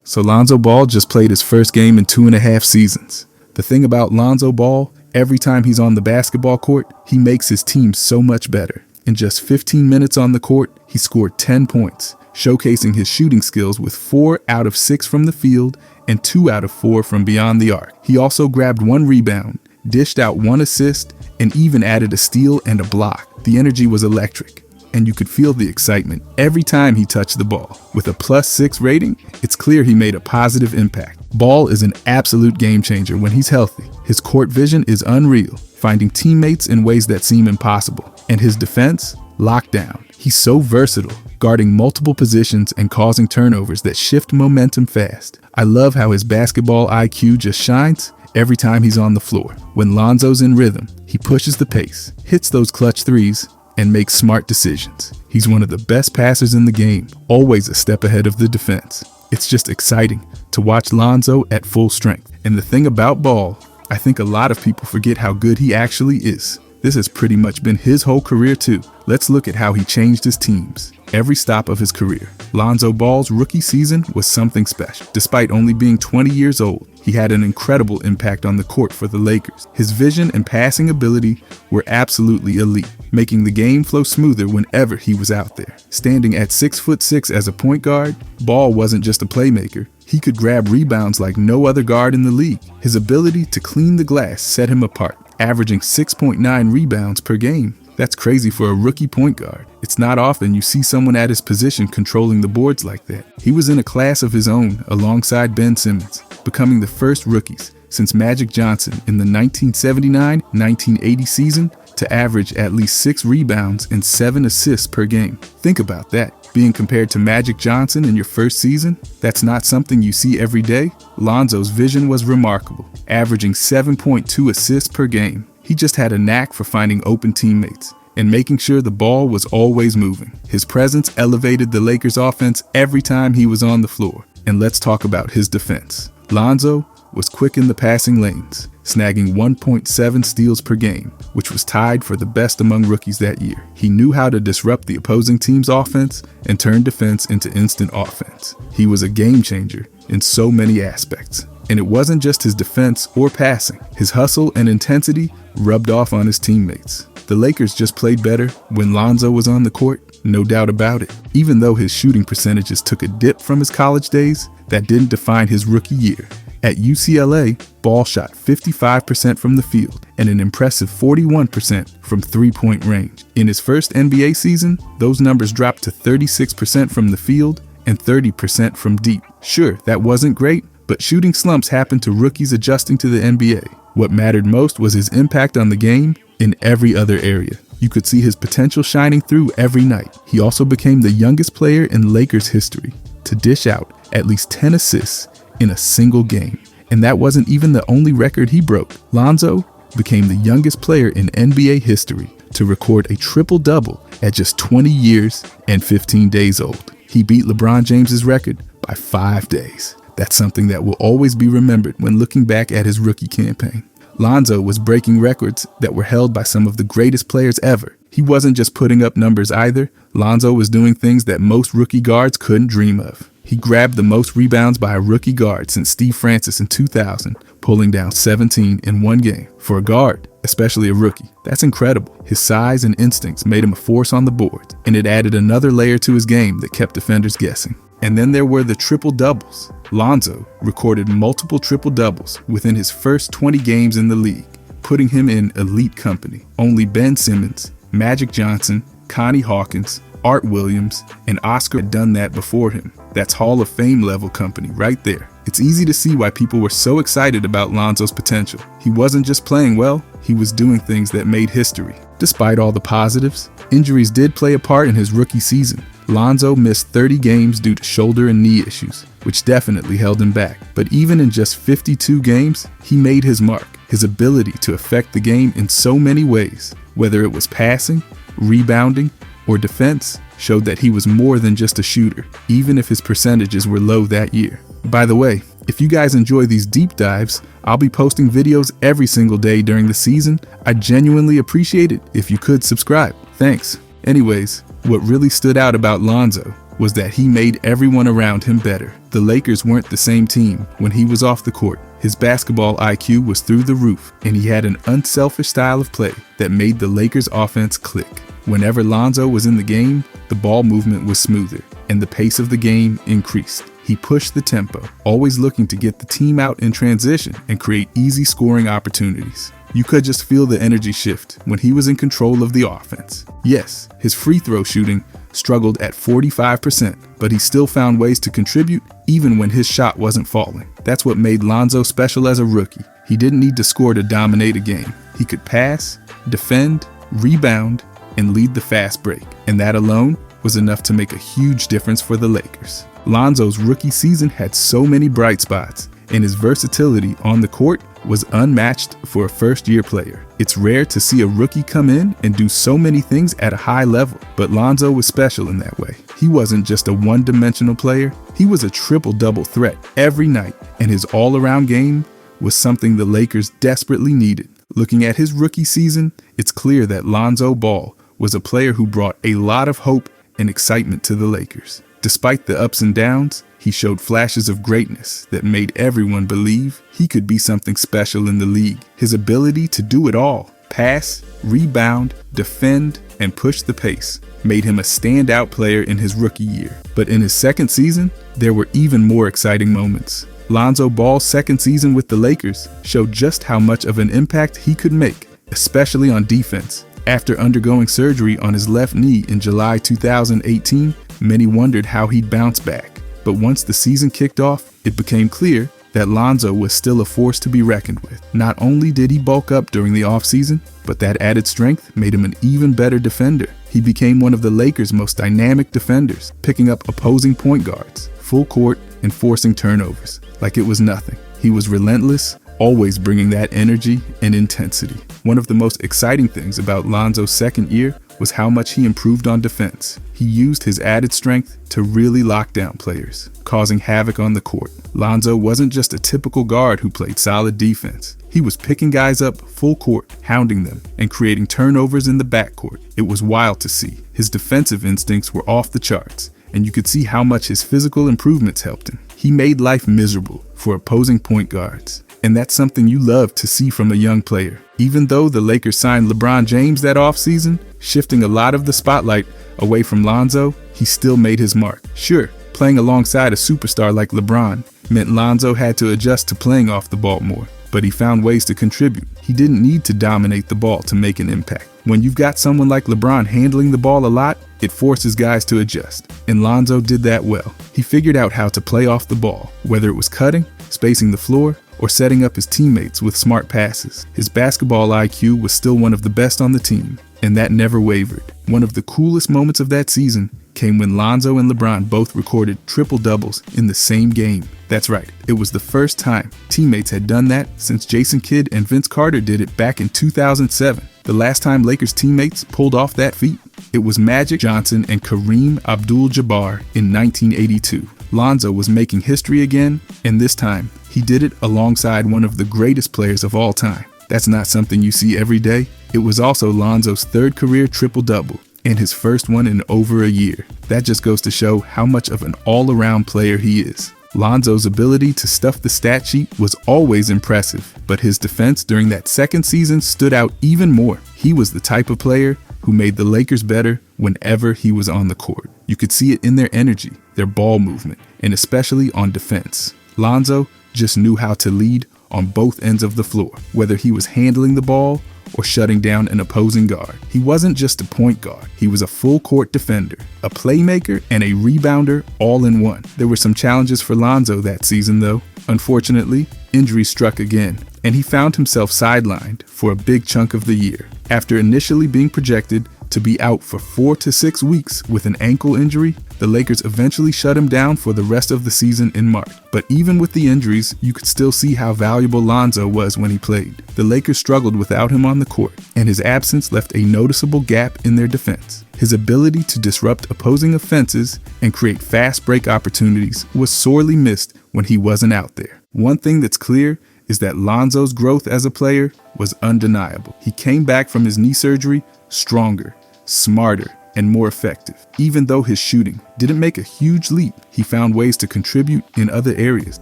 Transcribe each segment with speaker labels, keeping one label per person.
Speaker 1: So Lonzo Ball just played his first game in 2.5 seasons. The thing about Lonzo Ball, every time he's on the basketball court, he makes his team so much better. In just 15 minutes on the court, he scored 10 points, showcasing his shooting skills with 4 out of 6 from the field and 2 out of 4 from beyond the arc. He also grabbed 1 rebound, dished out 1 assist, and even added a steal and a block. The energy was electric, and you could feel the excitement every time he touched the ball. With a +6 rating, it's clear he made a positive impact. Ball is an absolute game changer when he's healthy. His court vision is unreal, finding teammates in ways that seem impossible. And his defense? Locked down. He's so versatile, guarding multiple positions and causing turnovers that shift momentum fast. I love how his basketball IQ just shines every time he's on the floor. When Lonzo's in rhythm, he pushes the pace, hits those clutch threes, and makes smart decisions. He's one of the best passers in the game, always a step ahead of the defense. It's just exciting to watch Lonzo at full strength. And the thing about Ball, I think a lot of people forget how good he actually is. This has pretty much been his whole career too. Let's look at how he changed his teams every stop of his career. Lonzo Ball's rookie season was something special. Despite only being 20 years old, he had an incredible impact on the court for the Lakers. His vision and passing ability were absolutely elite, making the game flow smoother whenever he was out there. Standing at 6'6" as a point guard, Ball wasn't just a playmaker. He could grab rebounds like no other guard in the league. His ability to clean the glass set him apart, averaging 6.9 rebounds per game. That's crazy for a rookie point guard. It's not often you see someone at his position controlling the boards like that. He was in a class of his own alongside Ben Simmons, becoming the first rookies since Magic Johnson in the 1979-1980 season to average at least 6 rebounds and 7 assists per game. Think about that. Being compared to Magic Johnson in your first season, that's not something you see every day. Lonzo's vision was remarkable, averaging 7.2 assists per game. He just had a knack for finding open teammates and making sure the ball was always moving. His presence elevated the Lakers' offense every time he was on the floor. And let's talk about his defense. Lonzo was quick in the passing lanes, snagging 1.7 steals per game, which was tied for the best among rookies that year. He knew how to disrupt the opposing team's offense and turn defense into instant offense. He was a game changer in so many aspects. And it wasn't just his defense or passing. His hustle and intensity rubbed off on his teammates. The Lakers just played better when Lonzo was on the court, no doubt about it. Even though his shooting percentages took a dip from his college days, that didn't define his rookie year. At UCLA, Ball shot 55% from the field and an impressive 41% from three-point range. In his first NBA season, those numbers dropped to 36% from the field and 30% from deep. Sure, that wasn't great, but shooting slumps happen to rookies adjusting to the NBA. What mattered most was his impact on the game in every other area. You could see his potential shining through every night. He also became the youngest player in Lakers history to dish out at least 10 assists in a single game. And that wasn't even the only record he broke. Lonzo became the youngest player in NBA history to record a triple-double at just 20 years and 15 days old. He beat LeBron James's record by 5 days. That's something that will always be remembered when looking back at his rookie campaign. Lonzo was breaking records that were held by some of the greatest players ever. He wasn't just putting up numbers either. Lonzo was doing things that most rookie guards couldn't dream of. He grabbed the most rebounds by a rookie guard since Steve Francis in 2000, pulling down 17 in one game. For a guard, especially a rookie, that's incredible. His size and instincts made him a force on the board, and it added another layer to his game that kept defenders guessing. And then there were the triple-doubles. Lonzo recorded multiple triple-doubles within his first 20 games in the league, putting him in elite company. Only Ben Simmons, Magic Johnson, Connie Hawkins, Art Williams, and Oscar had done that before him. That's Hall of Fame level company right there. It's easy to see why people were so excited about Lonzo's potential. He wasn't just playing well, he was doing things that made history. Despite all the positives, injuries did play a part in his rookie season. Lonzo missed 30 games due to shoulder and knee issues, which definitely held him back. But even in just 52 games, he made his mark. His ability to affect the game in so many ways, whether it was passing, rebounding, or defense, showed that he was more than just a shooter, even if his percentages were low that year. By the way, if you guys enjoy these deep dives, I'll be posting videos every single day during the season. I'd genuinely appreciate it if you could subscribe. Thanks. Anyways, what really stood out about Lonzo was that he made everyone around him better. The Lakers weren't the same team when he was off the court. His basketball IQ was through the roof, and he had an unselfish style of play that made the Lakers' offense click. Whenever Lonzo was in the game, the ball movement was smoother, and the pace of the game increased. He pushed the tempo, always looking to get the team out in transition and create easy scoring opportunities. You could just feel the energy shift when he was in control of the offense. Yes, his free throw shooting struggled at 45%, but he still found ways to contribute even when his shot wasn't falling. That's what made Lonzo special as a rookie. He didn't need to score to dominate a game. He could pass, defend, rebound, and lead the fast break. And that alone was enough to make a huge difference for the Lakers. Lonzo's rookie season had so many bright spots, and his versatility on the court was unmatched for a first-year player. It's rare to see a rookie come in and do so many things at a high level, but Lonzo was special in that way. He wasn't just a one-dimensional player, he was a triple-double threat every night, and his all-around game was something the Lakers desperately needed. Looking at his rookie season, it's clear that Lonzo Ball was a player who brought a lot of hope and excitement to the Lakers. Despite the ups and downs, he showed flashes of greatness that made everyone believe he could be something special in the league. His ability to do it all, pass, rebound, defend, and push the pace, made him a standout player in his rookie year. But in his second season, there were even more exciting moments. Lonzo Ball's second season with the Lakers showed just how much of an impact he could make, especially on defense. After undergoing surgery on his left knee in July 2018, many wondered how he'd bounce back. But once the season kicked off, it became clear that Lonzo was still a force to be reckoned with. Not only did he bulk up during the offseason, but that added strength made him an even better defender. He became one of the Lakers' most dynamic defenders, picking up opposing point guards, full court, and forcing turnovers like it was nothing. He was relentless, always bringing that energy and intensity. One of the most exciting things about Lonzo's second year was how much he improved on defense. He used his added strength to really lock down players, causing havoc on the court. Lonzo wasn't just a typical guard who played solid defense. He was picking guys up full court, hounding them, and creating turnovers in the backcourt. It was wild to see. His defensive instincts were off the charts, and you could see how much his physical improvements helped him. He made life miserable for opposing point guards, and that's something you love to see from a young player. Even though the Lakers signed LeBron James that offseason, shifting a lot of the spotlight away from Lonzo, he still made his mark. Sure, playing alongside a superstar like LeBron meant Lonzo had to adjust to playing off the ball more, but he found ways to contribute. He didn't need to dominate the ball to make an impact. When you've got someone like LeBron handling the ball a lot, it forces guys to adjust, and Lonzo did that well. He figured out how to play off the ball, whether it was cutting, spacing the floor, or setting up his teammates with smart passes. His basketball IQ was still one of the best on the team, and that never wavered. One of the coolest moments of that season came when Lonzo and LeBron both recorded triple-doubles in the same game. That's right, it was the first time teammates had done that since Jason Kidd and Vince Carter did it back in 2007. The last time Lakers teammates pulled off that feat, it was Magic Johnson and Kareem Abdul-Jabbar in 1982. Lonzo was making history again, and this time, he did it alongside one of the greatest players of all time. That's not something you see every day. It was also Lonzo's third career triple-double, and his first one in over a year. That just goes to show how much of an all-around player he is. Lonzo's ability to stuff the stat sheet was always impressive, but his defense during that second season stood out even more. He was the type of player who made the Lakers better whenever he was on the court. You could see it in their energy, their ball movement, and especially on defense. Lonzo just knew how to lead on both ends of the floor, whether he was handling the ball or shutting down an opposing guard. He wasn't just a point guard, he was a full court defender, a playmaker, and a rebounder all in one. There were some challenges for Lonzo that season though. Unfortunately, injuries struck again, and he found himself sidelined for a big chunk of the year. After initially being projected to be out for 4 to 6 weeks with an ankle injury, the Lakers eventually shut him down for the rest of the season in March. But even with the injuries, you could still see how valuable Lonzo was when he played. The Lakers struggled without him on the court, and his absence left a noticeable gap in their defense. His ability to disrupt opposing offenses and create fast break opportunities was sorely missed when he wasn't out there. One thing that's clear is that Lonzo's growth as a player was undeniable. He came back from his knee surgery stronger, smarter, and more effective. Even though his shooting didn't make a huge leap, he found ways to contribute in other areas.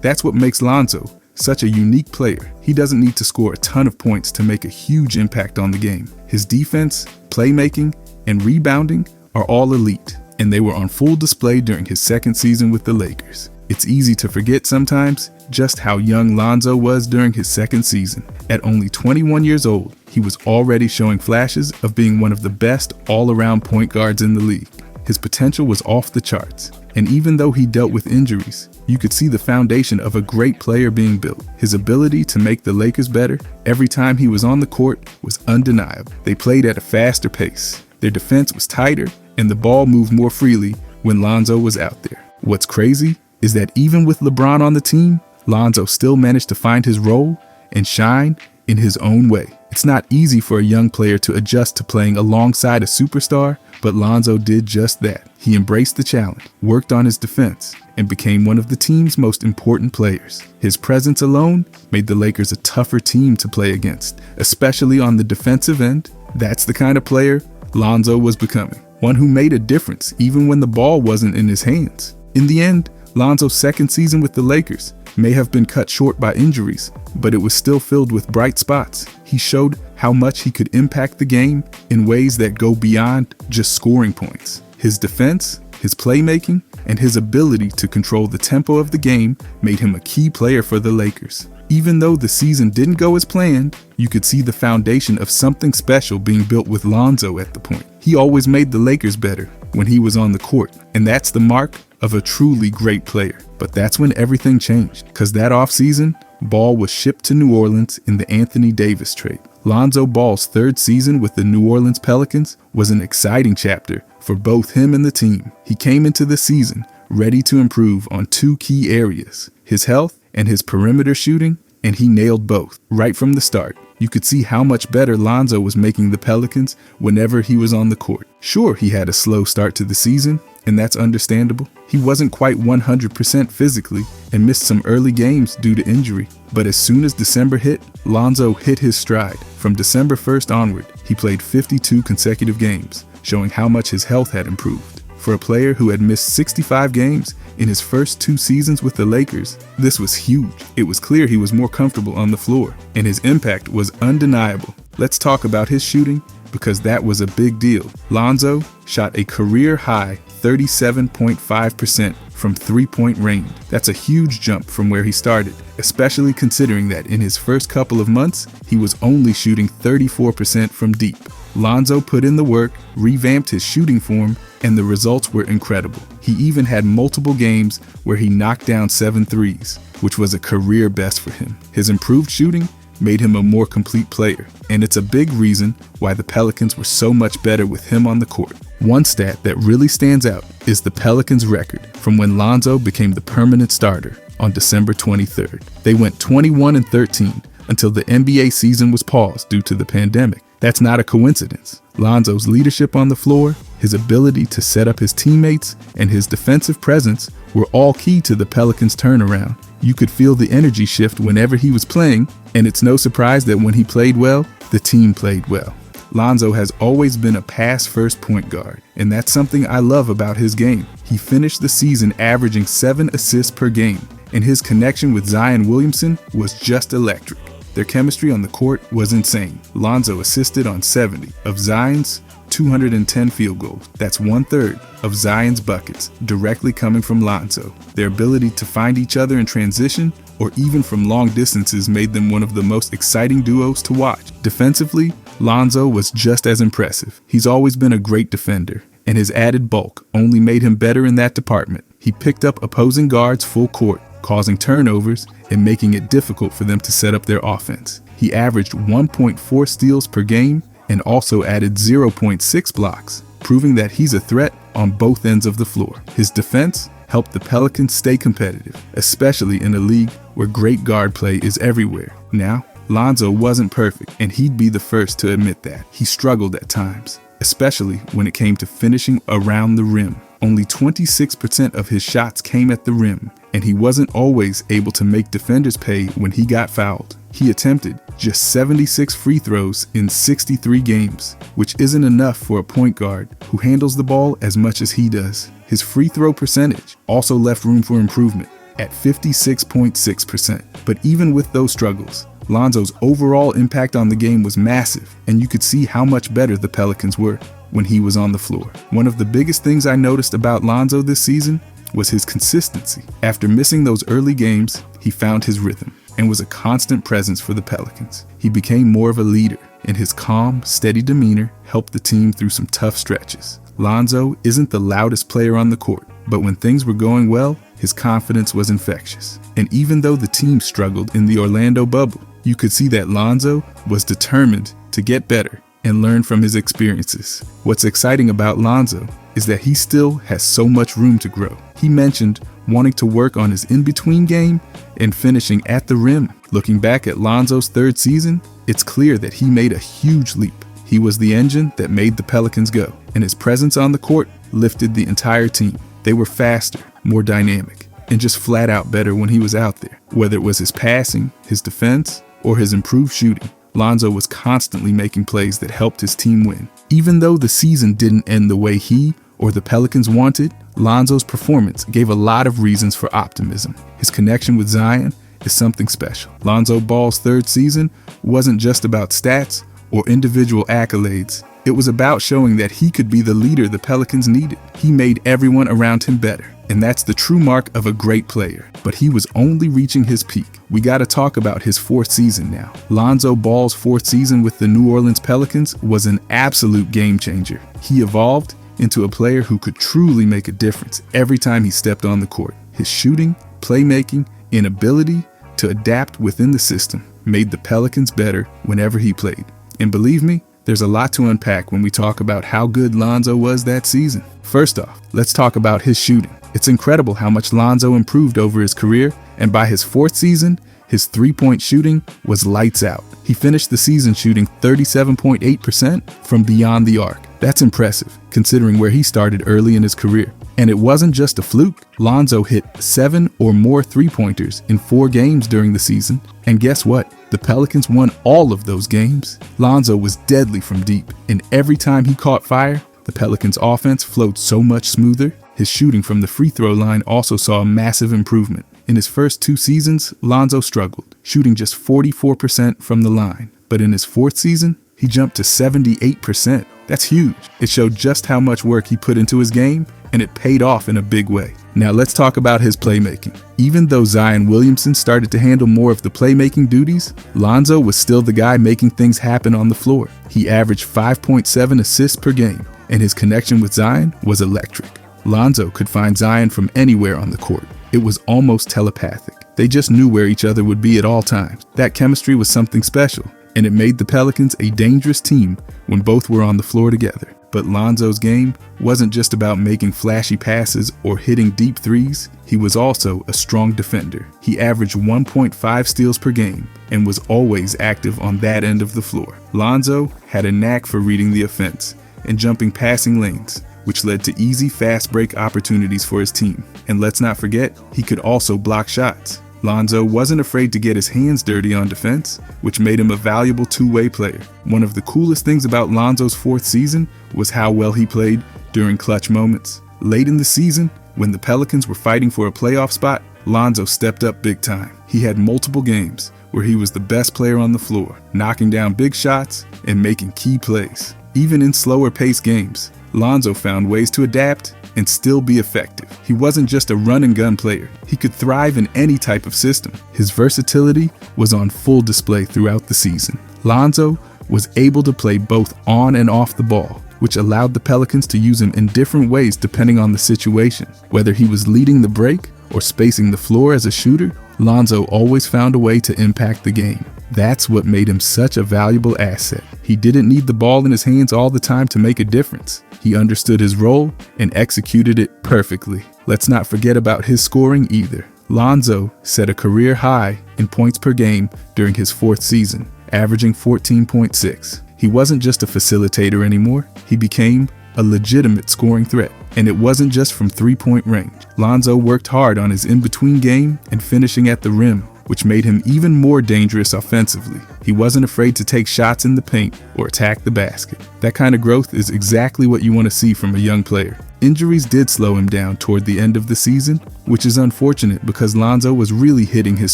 Speaker 1: That's what makes Lonzo such a unique player. He doesn't need to score a ton of points to make a huge impact on the game. His defense, playmaking, and rebounding are all elite, and they were on full display during his second season with the Lakers. It's easy to forget sometimes just how young Lonzo was during his second season. At only 21 years old, he was already showing flashes of being one of the best all-around point guards in the league. His potential was off the charts, and even though he dealt with injuries, you could see the foundation of a great player being built. His ability to make the Lakers better every time he was on the court was undeniable. They played at a faster pace, their defense was tighter, and the ball moved more freely when Lonzo was out there. What's crazy is that even with LeBron on the team, Lonzo still managed to find his role and shine in his own way. It's not easy for a young player to adjust to playing alongside a superstar, but Lonzo did just that. He embraced the challenge, worked on his defense, and became one of the team's most important players. His presence alone made the Lakers a tougher team to play against, especially on the defensive end. That's the kind of player Lonzo was becoming, one who made a difference even when the ball wasn't in his hands. In the end, Lonzo's second season with the Lakers may have been cut short by injuries, but it was still filled with bright spots. He showed how much he could impact the game in ways that go beyond just scoring points. His defense, his playmaking, and his ability to control the tempo of the game made him a key player for the Lakers. Even though the season didn't go as planned, you could see the foundation of something special being built with Lonzo at the point. He always made the Lakers better when he was on the court, and that's the mark of a truly great player. But that's when everything changed, because that offseason, Ball was shipped to New Orleans in the Anthony Davis trade. Lonzo Ball's third season with the New Orleans Pelicans was an exciting chapter for both him and the team. He came into the season ready to improve on two key areas, his health and his perimeter shooting, and he nailed both right from the start. You could see how much better Lonzo was making the Pelicans whenever he was on the court. Sure, he had a slow start to the season, and that's understandable. He wasn't quite 100% physically and missed some early games due to injury. But as soon as December hit, Lonzo hit his stride. From December 1st onward, he played 52 consecutive games, showing how much his health had improved. For a player who had missed 65 games in his first two seasons with the Lakers, this was huge. It was clear he was more comfortable on the floor, and his impact was undeniable. Let's talk about his shooting, because that was a big deal. Lonzo shot a career-high 37.5% from three-point range. That's a huge jump from where he started, especially considering that in his first couple of months, he was only shooting 34% from deep. Lonzo put in the work, revamped his shooting form, and the results were incredible. He even had multiple games where he knocked down 7 threes, which was a career best for him. His improved shooting made him a more complete player, and it's a big reason why the Pelicans were so much better with him on the court. One stat that really stands out is the Pelicans' record from when Lonzo became the permanent starter on December 23rd. They went 21-13 until the NBA season was paused due to the pandemic. That's not a coincidence. Lonzo's leadership on the floor, his ability to set up his teammates, and his defensive presence were all key to the Pelicans' turnaround. You could feel the energy shift whenever he was playing, and it's no surprise that when he played well, the team played well. Lonzo has always been a pass-first point guard, and that's something I love about his game. He finished the season averaging 7 assists per game, and his connection with Zion Williamson was just electric. Their chemistry on the court was insane. Lonzo assisted on 70 of Zion's 210 field goals. That's 1/3 of Zion's buckets directly coming from Lonzo. Their ability to find each other in transition or even from long distances made them one of the most exciting duos to watch. Defensively, Lonzo was just as impressive. He's always been a great defender, and his added bulk only made him better in that department. He picked up opposing guards full court, causing turnovers and making it difficult for them to set up their offense. He averaged 1.4 steals per game and also added 0.6 blocks, proving that he's a threat on both ends of the floor. His defense helped the Pelicans stay competitive, especially in a league where great guard play is everywhere. Now, Lonzo wasn't perfect, and he'd be the first to admit that. He struggled at times, especially when it came to finishing around the rim. Only 26% of his shots came at the rim, and he wasn't always able to make defenders pay when he got fouled. He attempted just 76 free throws in 63 games, which isn't enough for a point guard who handles the ball as much as he does. His free throw percentage also left room for improvement at 56.6%. But even with those struggles, Lonzo's overall impact on the game was massive, and you could see how much better the Pelicans were when he was on the floor. One of the biggest things I noticed about Lonzo this season was his consistency. After missing those early games, he found his rhythm and was a constant presence for the Pelicans. He became more of a leader, and his calm, steady demeanor helped the team through some tough stretches. Lonzo isn't the loudest player on the court, but when things were going well, his confidence was infectious. And even though the team struggled in the Orlando bubble, you could see that Lonzo was determined to get better and learn from his experiences. What's exciting about Lonzo is that he still has so much room to grow. He mentioned wanting to work on his in-between game and finishing at the rim. Looking back at Lonzo's third season, it's clear that he made a huge leap. He was the engine that made the Pelicans go, and his presence on the court lifted the entire team. They were faster, more dynamic, and just flat out better when he was out there. Whether it was his passing, his defense, or his improved shooting, Lonzo was constantly making plays that helped his team win. Even though the season didn't end the way he or the Pelicans wanted, Lonzo's performance gave a lot of reasons for optimism. His connection with Zion is something special. Lonzo Ball's third season wasn't just about stats or individual accolades. It was about showing that he could be the leader the Pelicans needed. He made everyone around him better, and that's the true mark of a great player. But he was only reaching his peak. We gotta talk about his fourth season now. Lonzo Ball's fourth season with the New Orleans Pelicans was an absolute game changer. He evolved into a player who could truly make a difference every time he stepped on the court. His shooting, playmaking, and ability to adapt within the system made the Pelicans better whenever he played. And believe me, there's a lot to unpack when we talk about how good Lonzo was that season. First off, let's talk about his shooting. It's incredible how much Lonzo improved over his career, and by his fourth season, his three-point shooting was lights out. He finished the season shooting 37.8% from beyond the arc. That's impressive, considering where he started early in his career. And it wasn't just a fluke. Lonzo hit 7 or more three-pointers in 4 games during the season. And guess what? The Pelicans won all of those games. Lonzo was deadly from deep, and every time he caught fire, the Pelicans' offense flowed so much smoother. His shooting from the free throw line also saw a massive improvement. In his first 2 seasons, Lonzo struggled, shooting just 44% from the line. But in his fourth season, he jumped to 78%. That's huge. It showed just how much work he put into his game, and it paid off in a big way. Now let's talk about his playmaking. Even though Zion Williamson started to handle more of the playmaking duties, Lonzo was still the guy making things happen on the floor. He averaged 5.7 assists per game, and his connection with Zion was electric. Lonzo could find Zion from anywhere on the court. It was almost telepathic. They just knew where each other would be at all times. That chemistry was something special, and it made the Pelicans a dangerous team when both were on the floor together. But Lonzo's game wasn't just about making flashy passes or hitting deep threes. He was also a strong defender. He averaged 1.5 steals per game and was always active on that end of the floor. Lonzo had a knack for reading the offense and jumping passing lanes, which led to easy fast break opportunities for his team. And let's not forget, he could also block shots. Lonzo wasn't afraid to get his hands dirty on defense, which made him a valuable two-way player. One of the coolest things about Lonzo's fourth season was how well he played during clutch moments. Late in the season, when the Pelicans were fighting for a playoff spot, Lonzo stepped up big time. He had multiple games where he was the best player on the floor, knocking down big shots and making key plays. Even in slower-paced games, Lonzo found ways to adapt and still be effective. He wasn't just a run-and-gun player. He could thrive in any type of system. His versatility was on full display throughout the season. Lonzo was able to play both on and off the ball, which allowed the Pelicans to use him in different ways depending on the situation. Whether he was leading the break or spacing the floor as a shooter, Lonzo always found a way to impact the game. That's what made him such a valuable asset. He didn't need the ball in his hands all the time to make a difference. He understood his role and executed it perfectly. Let's not forget about his scoring either. Lonzo set a career high in points per game during his fourth season, averaging 14.6. He wasn't just a facilitator anymore. He became a legitimate scoring threat. And it wasn't just from three-point range. Lonzo worked hard on his in-between game and finishing at the rim, which made him even more dangerous offensively. He wasn't afraid to take shots in the paint or attack the basket. That kind of growth is exactly what you want to see from a young player. Injuries did slow him down toward the end of the season, which is unfortunate because Lonzo was really hitting his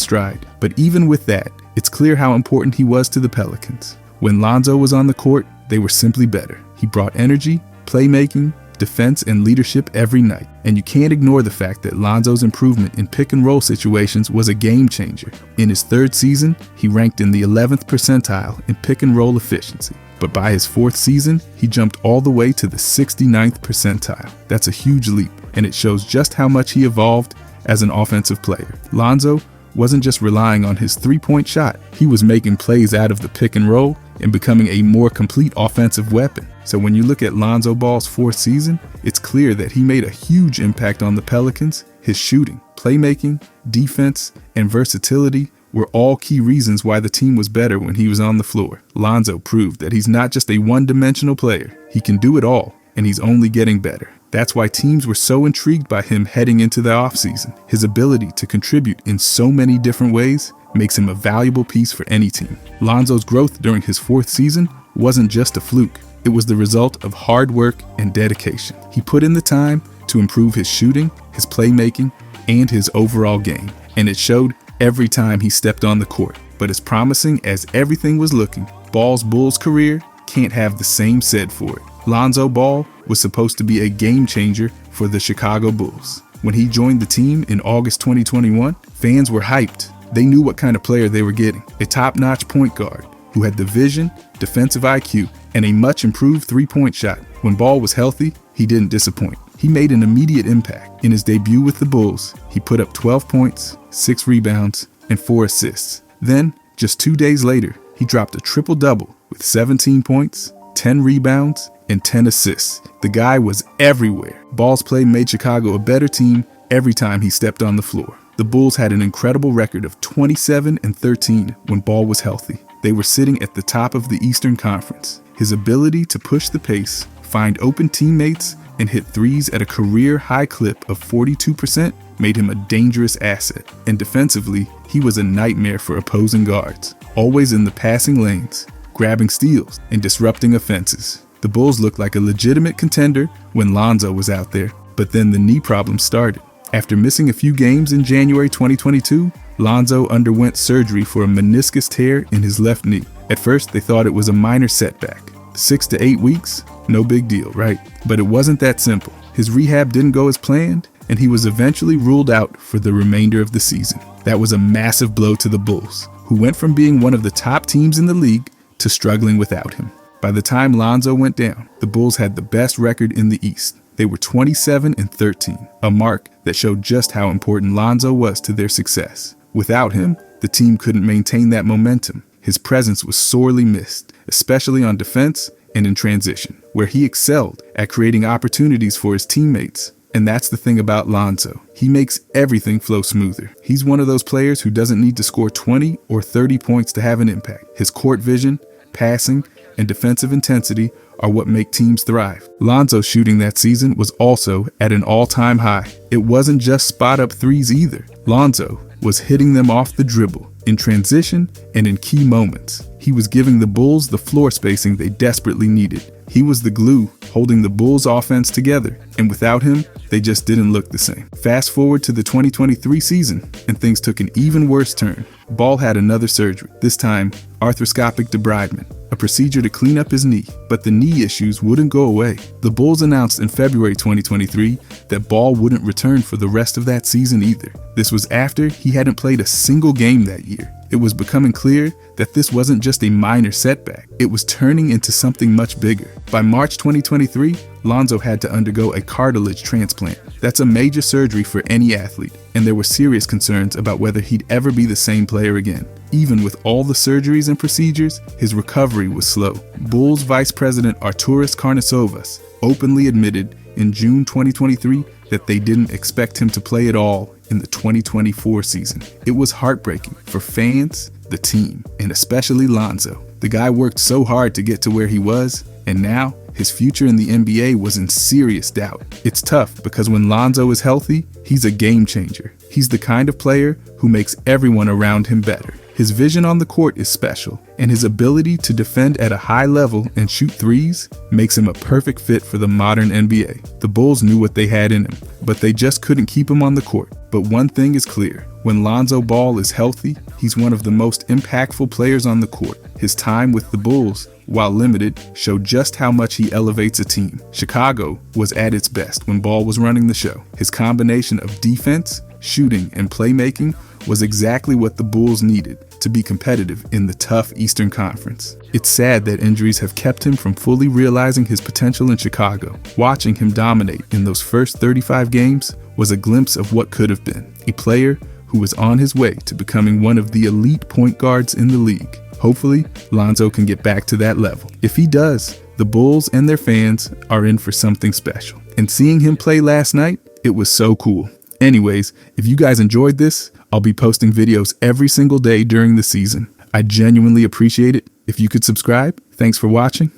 Speaker 1: stride. But even with that, it's clear how important he was to the Pelicans. When Lonzo was on the court, they were simply better. He brought energy, playmaking, defense, and leadership every night. And you can't ignore the fact that Lonzo's improvement in pick-and-roll situations was a game changer. In his third season, he ranked in the 11th percentile in pick-and-roll efficiency. But by his fourth season, he jumped all the way to the 69th percentile. That's a huge leap, and it shows just how much he evolved as an offensive player. Lonzo wasn't just relying on his three-point shot. He was making plays out of the pick and roll and becoming a more complete offensive weapon. So when you look at Lonzo Ball's fourth season, it's clear that he made a huge impact on the Pelicans. His shooting, playmaking, defense, and versatility were all key reasons why the team was better when he was on the floor. Lonzo proved that he's not just a one-dimensional player. He can do it all, and he's only getting better. That's why teams were so intrigued by him heading into the offseason. His ability to contribute in so many different ways makes him a valuable piece for any team. Lonzo's growth during his fourth season wasn't just a fluke. It was the result of hard work and dedication. He put in the time to improve his shooting, his playmaking, and his overall game. And it showed every time he stepped on the court. But as promising as everything was looking, Ball's Bulls career can't have the same said for it. Lonzo Ball was supposed to be a game changer for the Chicago Bulls. When he joined the team in August 2021, fans were hyped. They knew what kind of player they were getting. A top-notch point guard who had the vision, defensive IQ, and a much improved three-point shot. When Ball was healthy, he didn't disappoint. He made an immediate impact. In his debut with the Bulls, he put up 12 points, 6 rebounds, and 4 assists. Then, just 2 days later, he dropped a triple-double with 17 points, 10 rebounds, and 10 assists. The guy was everywhere. Ball's play made Chicago a better team every time he stepped on the floor. The Bulls had an incredible record of 27-13 when Ball was healthy. They were sitting at the top of the Eastern Conference. His ability to push the pace, find open teammates, and hit threes at a career-high clip of 42% made him a dangerous asset. And defensively, he was a nightmare for opposing guards, always in the passing lanes, grabbing steals, and disrupting offenses. The Bulls looked like a legitimate contender when Lonzo was out there, but then the knee problem started. After missing a few games in January 2022, Lonzo underwent surgery for a meniscus tear in his left knee. At first, they thought it was a minor setback. 6 to 8 weeks? No big deal, right? But it wasn't that simple. His rehab didn't go as planned, and he was eventually ruled out for the remainder of the season. That was a massive blow to the Bulls, who went from being one of the top teams in the league to struggling without him. By the time Lonzo went down, the Bulls had the best record in the East. They were 27-13, a mark that showed just how important Lonzo was to their success. Without him, the team couldn't maintain that momentum. His presence was sorely missed, especially on defense and in transition, where he excelled at creating opportunities for his teammates. And that's the thing about Lonzo. He makes everything flow smoother. He's one of those players who doesn't need to score 20 or 30 points to have an impact. His court vision, passing, and defensive intensity are what make teams thrive. Lonzo's shooting that season was also at an all-time high. It wasn't just spot-up threes either. Lonzo was hitting them off the dribble, in transition, and in key moments. He was giving the Bulls the floor spacing they desperately needed. He was the glue holding the Bulls' offense together, and without him, they just didn't look the same. Fast forward to the 2023 season, and things took an even worse turn. Ball had another surgery, this time arthroscopic debridement, a procedure to clean up his knee, but the knee issues wouldn't go away. The Bulls announced in February 2023 that Ball wouldn't return for the rest of that season either. This was after he hadn't played a single game that year. It was becoming clear that this wasn't just a minor setback. It was turning into something much bigger. By March 2023, Lonzo had to undergo a cartilage transplant. That's a major surgery for any athlete, and there were serious concerns about whether he'd ever be the same player again. Even with all the surgeries and procedures, his recovery was slow. Bulls Vice President Arturas Karnisovas openly admitted in June 2023 that they didn't expect him to play at all in the 2024 season. It was heartbreaking for fans, the team, and especially Lonzo. The guy worked so hard to get to where he was, and now his future in the NBA was in serious doubt. It's tough because when Lonzo is healthy, he's a game changer. He's the kind of player who makes everyone around him better. His vision on the court is special, and his ability to defend at a high level and shoot threes makes him a perfect fit for the modern NBA. The Bulls knew what they had in him, but they just couldn't keep him on the court. But one thing is clear. When Lonzo Ball is healthy, he's one of the most impactful players on the court. His time with the Bulls, while limited, showed just how much he elevates a team. Chicago was at its best when Ball was running the show. His combination of defense, shooting, and playmaking was exactly what the Bulls needed to be competitive in the tough Eastern Conference. It's sad that injuries have kept him from fully realizing his potential in Chicago. Watching him dominate in those first 35 games was a glimpse of what could have been. A player who was on his way to becoming one of the elite point guards in the league. Hopefully, Lonzo can get back to that level. If he does, the Bulls and their fans are in for something special. And seeing him play last night, it was so cool. Anyways, if you guys enjoyed this, I'll be posting videos every single day during the season. I genuinely appreciate it. If you could subscribe, thanks for watching,